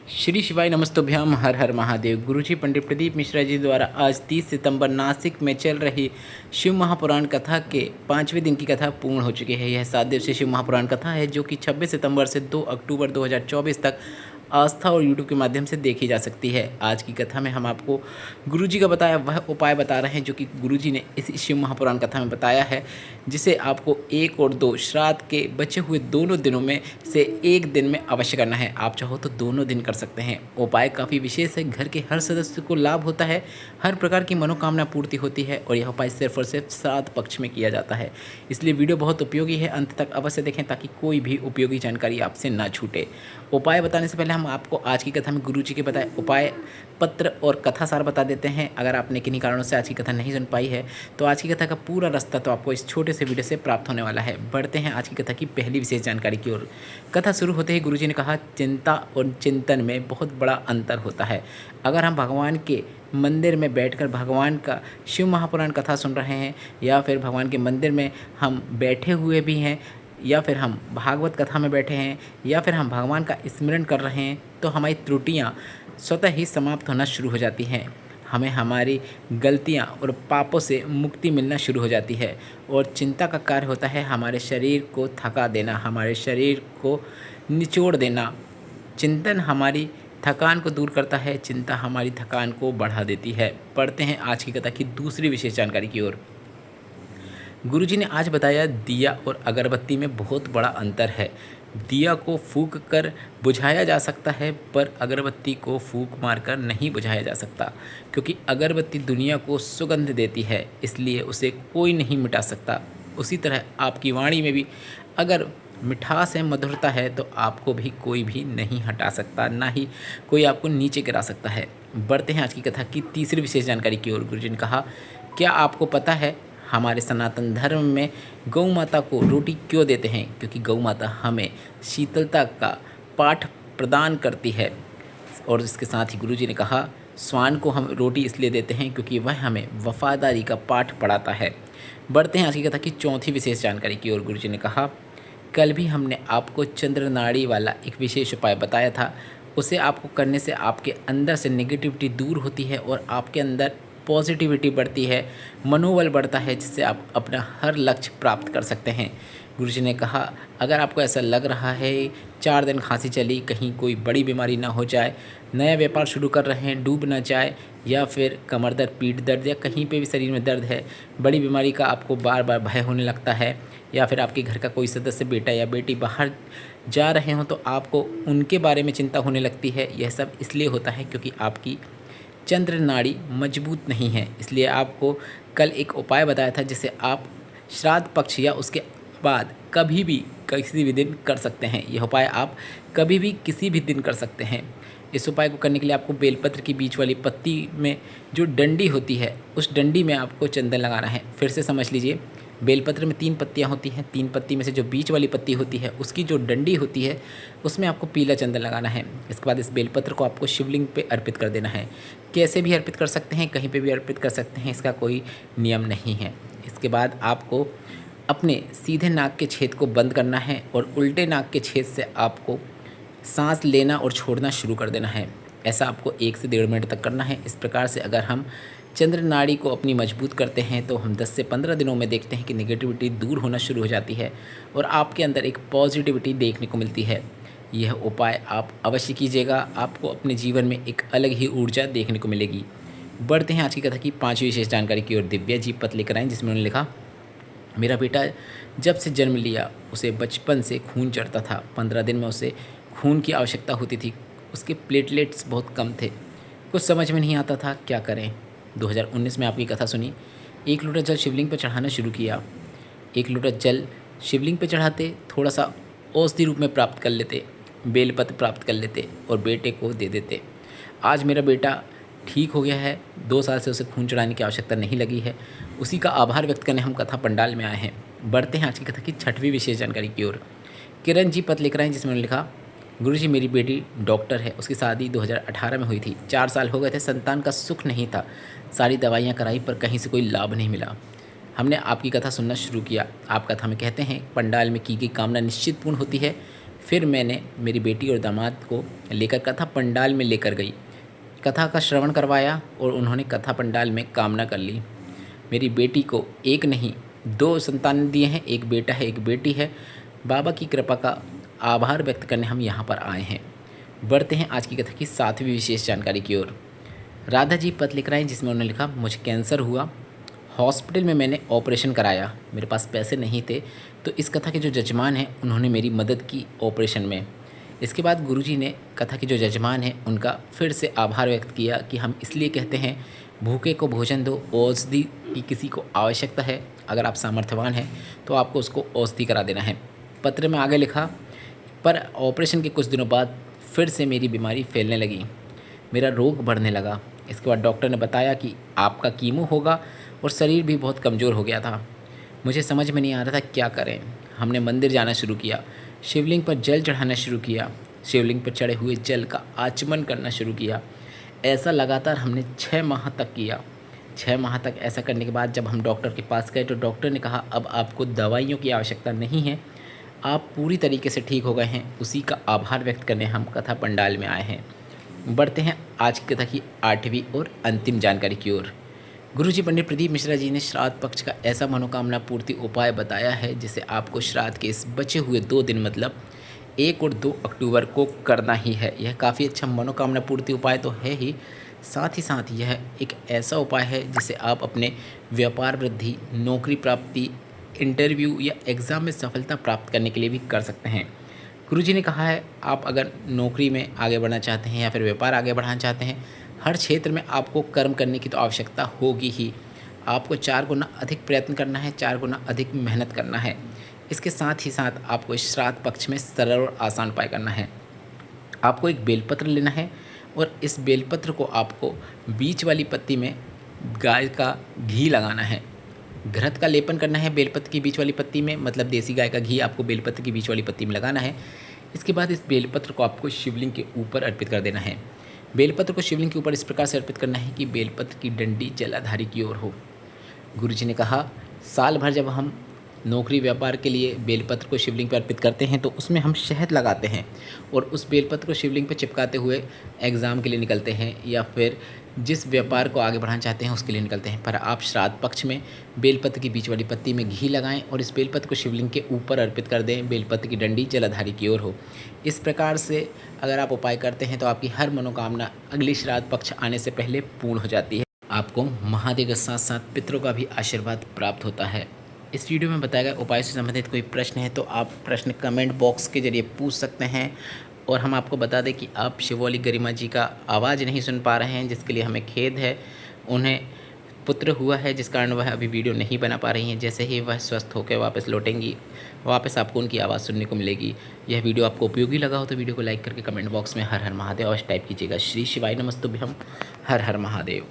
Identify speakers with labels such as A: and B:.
A: श्री शिवाय नमस्तुभ्यम हर हर महादेव। गुरुजी पंडित प्रदीप मिश्रा जी द्वारा आज 30 सितंबर नासिक में चल रही शिव महापुराण कथा के 5वें दिन की कथा पूर्ण हो चुकी है। यह 7 दिवसीय शिव महापुराण कथा है जो कि 26 सितंबर से 2 अक्टूबर 2024 तक आस्था और यूट्यूब के माध्यम से देखी जा सकती है। आज की कथा में हम आपको गुरुजी का बताया वह उपाय बता रहे हैं जो कि गुरुजी ने इस शिव महापुराण कथा में बताया है, जिसे आपको 1 और 2 श्राद्ध के बचे हुए दोनों दिनों में से एक दिन में अवश्य करना है। आप चाहो तो दोनों दिन कर सकते हैं। उपाय काफ़ी विशेष है, घर के हर सदस्य को लाभ होता है, हर प्रकार की मनोकामना पूर्ति होती है और यह उपाय सिर्फ और सिर्फ श्राद्ध पक्ष में किया जाता है। इसलिए वीडियो बहुत उपयोगी है, अंत तक अवश्य देखें ताकि कोई भी उपयोगी जानकारी आपसे ना छूटे। उपाय बताने से पहले हम आपको आज की कथा में गुरुजी के बताए उपाय पत्र और कथा सार बता देते हैं। अगर आपने किन्हीं कारणों से आज की कथा नहीं सुन पाई है तो आज की कथा का पूरा रास्ता तो आपको इस छोटे से वीडियो से प्राप्त होने वाला है। बढ़ते हैं आज की कथा की पहली विशेष जानकारी की ओर। कथा शुरू होते ही गुरुजी ने कहा, चिंता और चिंतन में बहुत बड़ा अंतर होता है। अगर हम भगवान के मंदिर में बैठकर भगवान का शिव महापुराण कथा सुन रहे हैं या फिर भगवान के मंदिर में हम बैठे हुए भी हैं या फिर हम भागवत कथा में बैठे हैं या फिर हम भगवान का स्मरण कर रहे हैं तो हमारी त्रुटियां स्वतः ही समाप्त होना शुरू हो जाती हैं। हमें हमारी गलतियां और पापों से मुक्ति मिलना शुरू हो जाती है। और चिंता का कार्य होता है हमारे शरीर को थका देना, हमारे शरीर को निचोड़ देना। चिंतन हमारी थकान को दूर करता है, चिंता हमारी थकान को बढ़ा देती है। पढ़ते हैं आज की कथा की दूसरी विशेष जानकारी की ओर। गुरुजी ने आज बताया, दिया और अगरबत्ती में बहुत बड़ा अंतर है। दिया को फूंक कर बुझाया जा सकता है पर अगरबत्ती को फूंक मारकर नहीं बुझाया जा सकता, क्योंकि अगरबत्ती दुनिया को सुगंध देती है, इसलिए उसे कोई नहीं मिटा सकता। उसी तरह आपकी वाणी में भी अगर मिठास है, मधुरता है तो आपको भी कोई भी नहीं हटा सकता, ना ही कोई आपको नीचे गिरा सकता है। बढ़ते हैं आज की कथा की तीसरी विशेष जानकारी की ओर। गुरुजी ने कहा, क्या आपको पता है हमारे सनातन धर्म में गौ माता को रोटी क्यों देते हैं? क्योंकि गौ माता हमें शीतलता का पाठ प्रदान करती है। और इसके साथ ही गुरुजी ने कहा, स्वान को हम रोटी इसलिए देते हैं क्योंकि वह हमें वफादारी का पाठ पढ़ाता है। बढ़ते हैं आज की कथा की चौथी विशेष जानकारी की ओर। गुरुजी ने कहा, कल भी हमने आपको चंद्र नाड़ी वाला एक विशेष उपाय बताया था। उसे आपको करने से आपके अंदर से नेगेटिविटी दूर होती है और आपके अंदर पॉजिटिविटी बढ़ती है, मनोबल बढ़ता है, जिससे आप अपना हर लक्ष्य प्राप्त कर सकते हैं। गुरुजी ने कहा, अगर आपको ऐसा लग रहा है 4 दिन खांसी चली, कहीं कोई बड़ी बीमारी ना हो जाए, नया व्यापार शुरू कर रहे हैं, डूब ना जाए, या फिर कमर दर्द, पीठ दर्द या कहीं पे भी शरीर में दर्द है, बड़ी बीमारी का आपको बार बार भय होने लगता है, या फिर आपके घर का कोई सदस्य बेटा या बेटी बाहर जा रहे हों तो आपको उनके बारे में चिंता होने लगती है, यह सब इसलिए होता है क्योंकि आपकी चंद्र नाड़ी मजबूत नहीं है। इसलिए आपको कल एक उपाय बताया था जिसे आप श्राद्ध पक्ष या उसके बाद कभी भी किसी भी दिन कर सकते हैं। यह उपाय आप कभी भी किसी भी दिन कर सकते हैं। इस उपाय को करने के लिए आपको बेलपत्र की बीच वाली पत्ती में जो डंडी होती है उस डंडी में आपको चंदन लगाना है। फिर से समझ लीजिए, बेलपत्र में 3 पत्तियां होती हैं, 3 पत्ती में से जो बीच वाली पत्ती होती है उसकी जो डंडी होती है उसमें आपको पीला चंदन लगाना है। इसके बाद इस बेलपत्र को आपको शिवलिंग पे अर्पित कर देना है। कैसे भी अर्पित कर सकते हैं, कहीं पे भी अर्पित कर सकते हैं, इसका कोई नियम नहीं है। इसके बाद आपको अपने सीधे नाक के छेद को बंद करना है और उल्टे नाक के छेद से आपको सांस लेना और छोड़ना शुरू कर देना है। ऐसा आपको 1 से 1.5 मिनट तक करना है। इस प्रकार से अगर हम चंद्र नाड़ी को अपनी मजबूत करते हैं तो हम 10 से 15 दिनों में देखते हैं कि नेगेटिविटी दूर होना शुरू हो जाती है और आपके अंदर एक पॉजिटिविटी देखने को मिलती है। यह उपाय आप अवश्य कीजिएगा, आपको अपने जीवन में एक अलग ही ऊर्जा देखने को मिलेगी। बढ़ते हैं आज की कथा की 5वीं विशेष जानकारी की ओर। दिव्या जी पत्र लेकर आएँ जिसमें उन्होंने लिखा, मेरा बेटा जब से जन्म लिया उसे बचपन से खून चढ़ता था। 15 दिन में उसे खून की आवश्यकता होती थी। उसके प्लेटलेट्स बहुत कम थे। कुछ समझ में नहीं आता था क्या करें। 2019 में आपकी कथा सुनी। 1 लोटा जल शिवलिंग पर चढ़ाना शुरू किया। 1 लोटा जल शिवलिंग पर चढ़ाते, थोड़ा सा औषधि रूप में प्राप्त कर लेते, बेलपत्र प्राप्त कर लेते और बेटे को दे देते। आज मेरा बेटा ठीक हो गया है। 2 साल से उसे खून चढ़ाने की आवश्यकता नहीं लगी है। उसी का आभार व्यक्त करने हम कथा पंडाल में आए हैं। बढ़ते हैं आज की कथा की 6वीं विशेष जानकारी की ओर। किरण जी पत्र लिख रहे हैं जिसमें उन्होंने लिखा, गुरुजी मेरी बेटी डॉक्टर है। उसकी शादी 2018 में हुई थी। 4 साल हो गए थे, संतान का सुख नहीं था। सारी दवाइयाँ कराई पर कहीं से कोई लाभ नहीं मिला। हमने आपकी कथा सुनना शुरू किया। आप कथा में कहते हैं पंडाल में की गई कामना निश्चित पूर्ण होती है। फिर मैंने मेरी बेटी और दामाद को लेकर कथा पंडाल में लेकर गई, कथा का श्रवण करवाया और उन्होंने कथा पंडाल में कामना कर ली। मेरी बेटी को एक नहीं 2 संतान दिए हैं, एक बेटा है एक बेटी है। बाबा की कृपा का आभार व्यक्त करने हम यहाँ पर आए हैं। बढ़ते हैं आज की कथा की 7वीं विशेष जानकारी की ओर। राधा जी पत्र लिख रहे हैं जिसमें उन्होंने लिखा, मुझे कैंसर हुआ, हॉस्पिटल में मैंने ऑपरेशन कराया, मेरे पास पैसे नहीं थे, तो इस कथा के जो जजमान हैं उन्होंने मेरी मदद की ऑपरेशन में। इसके बाद गुरुजी ने कथा के जो जजमान हैं उनका फिर से आभार व्यक्त किया कि हम इसलिए कहते हैं भूखे को भोजन दो, औषधि की किसी को आवश्यकता है, अगर आप सामर्थ्यवान हैं तो आपको उसको औषधि करा देना है। पत्र में आगे लिखा, पर ऑपरेशन के कुछ दिनों बाद फिर से मेरी बीमारी फैलने लगी, मेरा रोग बढ़ने लगा। इसके बाद डॉक्टर ने बताया कि आपका कीमो होगा और शरीर भी बहुत कमज़ोर हो गया था। मुझे समझ में नहीं आ रहा था क्या करें। हमने मंदिर जाना शुरू किया, शिवलिंग पर जल चढ़ाना शुरू किया, शिवलिंग पर चढ़े हुए जल का आचमन करना शुरू किया। ऐसा लगातार हमने 6 माह तक किया। 6 माह तक ऐसा करने के बाद जब हम डॉक्टर के पास गए तो डॉक्टर ने कहा अब आपको दवाइयों की आवश्यकता नहीं है, आप पूरी तरीके से ठीक हो गए हैं। उसी का आभार व्यक्त करने हम कथा पंडाल में आए हैं। बढ़ते हैं आज की कथा की 8वीं और अंतिम जानकारी की ओर। गुरुजी पंडित प्रदीप मिश्रा जी ने श्राद्ध पक्ष का ऐसा मनोकामना पूर्ति उपाय बताया है जिसे आपको श्राद्ध के इस बचे हुए 2 दिन मतलब 1 और 2 अक्टूबर को करना ही है। यह काफ़ी अच्छा मनोकामना पूर्ति उपाय तो है ही, साथ ही साथ यह एक ऐसा उपाय है जिसे आप अपने व्यापार वृद्धि, नौकरी प्राप्ति, इंटरव्यू या एग्ज़ाम में सफलता प्राप्त करने के लिए भी कर सकते हैं। गुरुजी ने कहा है आप अगर नौकरी में आगे बढ़ना चाहते हैं या फिर व्यापार आगे बढ़ाना चाहते हैं, हर क्षेत्र में आपको कर्म करने की तो आवश्यकता होगी ही। आपको 4 गुना अधिक प्रयत्न करना है, 4 गुना अधिक मेहनत करना है। इसके साथ ही साथ आपको इस श्राद्ध पक्ष में सरल और आसान उपाय करना है। आपको एक बेलपत्र लेना है और इस बेलपत्र को आपको बीच वाली पत्ती में गाय का घी लगाना है, घृत का लेपन करना है बेलपत्र की बीच वाली पत्ती में, मतलब देसी गाय का घी आपको बेलपत्र की बीच वाली पत्ती में लगाना है। इसके बाद इस बेलपत्र को आपको शिवलिंग के ऊपर अर्पित कर देना है। बेलपत्र को शिवलिंग के ऊपर इस प्रकार से अर्पित करना है कि बेलपत्र की डंडी जलाधारी की ओर हो। गुरुजी ने कहा साल भर जब हम नौकरी व्यापार के लिए बेलपत्र को शिवलिंग पर अर्पित करते हैं तो उसमें हम शहद लगाते हैं और उस बेलपत्र को शिवलिंग पर चिपकाते हुए एग्ज़ाम के लिए निकलते हैं या फिर जिस व्यापार को आगे बढ़ाना चाहते हैं उसके लिए निकलते हैं। पर आप श्राद्ध पक्ष में बेलपत्र की बीच वाली पत्ती में घी लगाएं और इस बेलपत्र को शिवलिंग के ऊपर अर्पित कर दें, बेलपत्र की डंडी जलाधारी की ओर हो। इस प्रकार से अगर आप उपाय करते हैं तो आपकी हर मनोकामना अगली श्राद्ध पक्ष आने से पहले पूर्ण हो जाती है। आपको महादेव के साथ साथ पितरों का भी आशीर्वाद प्राप्त होता है। इस वीडियो में बताया गया उपाय से संबंधित कोई प्रश्न है तो आप प्रश्न कमेंट बॉक्स के जरिए पूछ सकते हैं। और हम आपको बता दें कि आप शिवोली गरिमा जी का आवाज़ नहीं सुन पा रहे हैं, जिसके लिए हमें खेद है। उन्हें पुत्र हुआ है जिस कारण वह अभी वीडियो नहीं बना पा रही हैं। जैसे ही वह स्वस्थ होकर वापस लौटेंगी, वापस आपको उनकी आवाज़ सुनने को मिलेगी। यह वीडियो आपको उपयोगी लगा हो तो वीडियो को लाइक करके कमेंट बॉक्स में हर हर महादेव अवश्य टाइप कीजिएगा। श्री शिवाय नमस्तुभ्यम, हर हर महादेव।